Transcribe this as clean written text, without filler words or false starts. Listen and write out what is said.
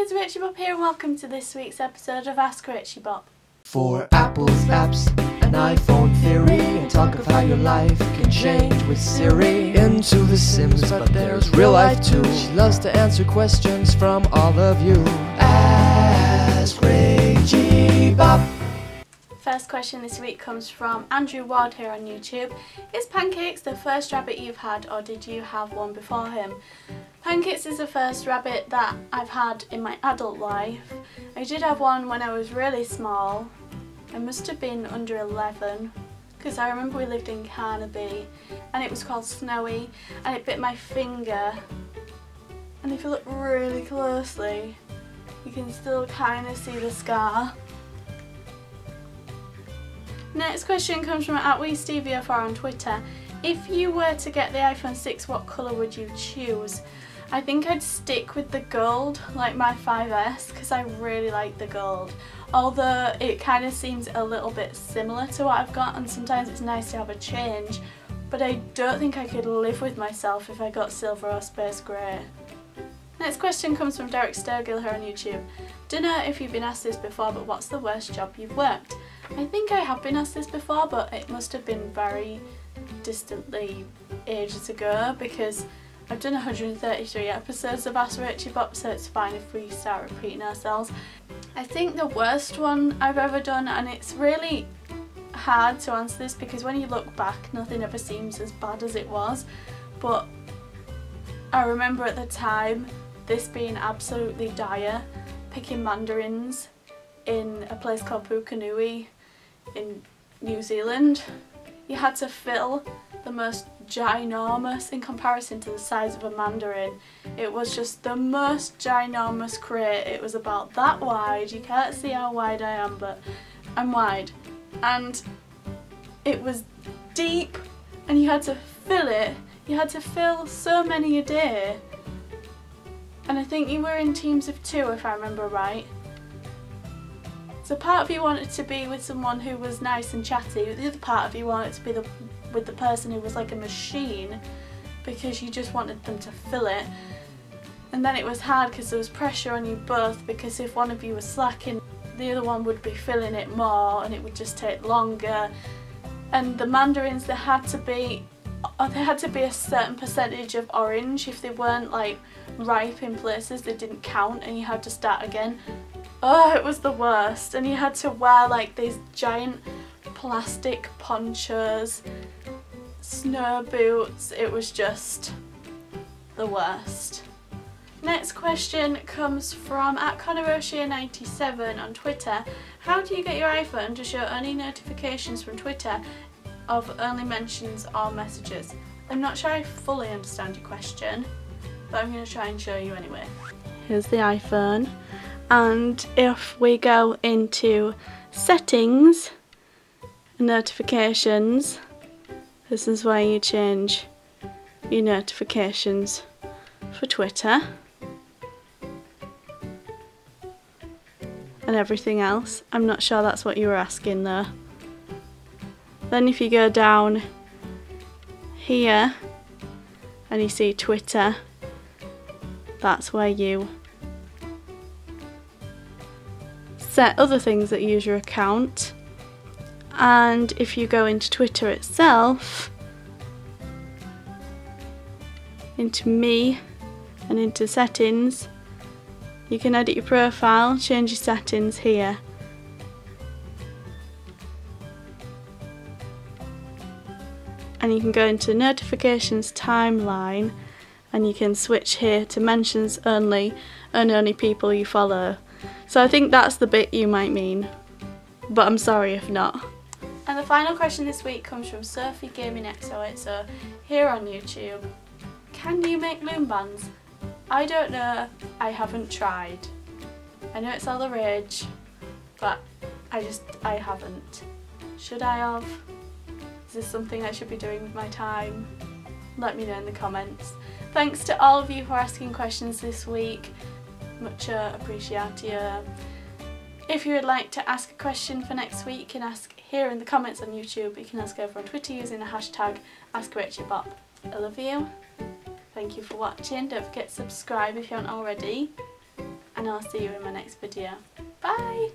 guys, Rachybop here and welcome to this week's episode of Ask Rachybop. For Apple's apps, an iPhone theory, and talk of how your life can change with Siri. Into The Sims, but there's real life too. She loves to answer questions from all of you. Ask Rachybop. First question this week comes from Andrew Ward here on YouTube. Is Pancakes the first rabbit you've had, or did you have one before him? Pancakes is the first rabbit that I've had in my adult life. I did have one when I was really small. I must have been under 11 because I remember we lived in Carnaby and it was called Snowy and it bit my finger, and if you look really closely you can still kind of see the scar. Next question comes from @WeStevia4 on Twitter. If you were to get the iPhone 6, what colour would you choose? I think I'd stick with the gold, like my 5S, because I really like the gold. Although it kind of seems a little bit similar to what I've got, and sometimes it's nice to have a change. But I don't think I could live with myself if I got silver or space grey. Next question comes from Derek Sturgill here on YouTube. Don't know if you've been asked this before, but what's the worst job you've worked? I think I have been asked this before, but it must have been very distantly ages ago because I've done 133 episodes of Ask Rachybop, so it's fine if we start repeating ourselves. I think the worst one I've ever done, and it's really hard to answer this because when you look back nothing ever seems as bad as it was, but I remember at the time this being absolutely dire, picking mandarins in a place called Pukenui in New Zealand. You had to fill the most ginormous, in comparison to the size of a mandarin, it was just the most ginormous crate. It was about that wide. You can't see how wide I am, but I'm wide. And it was deep and you had to fill it. You had to fill so many a day. And I think you were in teams of 2 if I remember right. So part of you wanted to be with someone who was nice and chatty, the other part of you wanted to be with the person who was like a machine because you just wanted them to fill it. And then it was hard because there was pressure on you both, because if one of you was slacking the other one would be filling it more and it would just take longer. And the mandarins, they had to be a certain percentage of orange. If they weren't like ripe in places they didn't count and you had to start again. Oh, it was the worst. And you had to wear like these giant plastic ponchos, snow boots. It was just the worst. Next question comes from @ConnorOshia97 on Twitter. How do you get your iPhone to show only notifications from Twitter of only mentions or messages? I'm not sure I fully understand your question, but I'm going to try and show you anyway. Here's the iPhone, and if we go into settings, notifications, this is where you change your notifications for Twitter and everything else. I'm not sure that's what you were asking though. Then if you go down here and you see Twitter, that's where you set other things that use your account. And if you go into Twitter itself, into me and into settings, you can edit your profile, change your settings here. And you can go into notifications timeline and you can switch here to mentions only and only people you follow. So I think that's the bit you might mean, but I'm sorry if not. And the final question this week comes from Sophie Gaming XO here on YouTube. Can you make loom bands? I don't know, I haven't tried. I know it's all the rage, but I haven't. Should I have? Is this something I should be doing with my time? Let me know in the comments. Thanks to all of you for asking questions this week. Much appreciated. If you would like to ask a question for next week, you can ask here in the comments on YouTube. You can ask over on Twitter using the hashtag AskRachybop. I love you. Thank you for watching. Don't forget to subscribe if you haven't already. and I'll see you in my next video. Bye!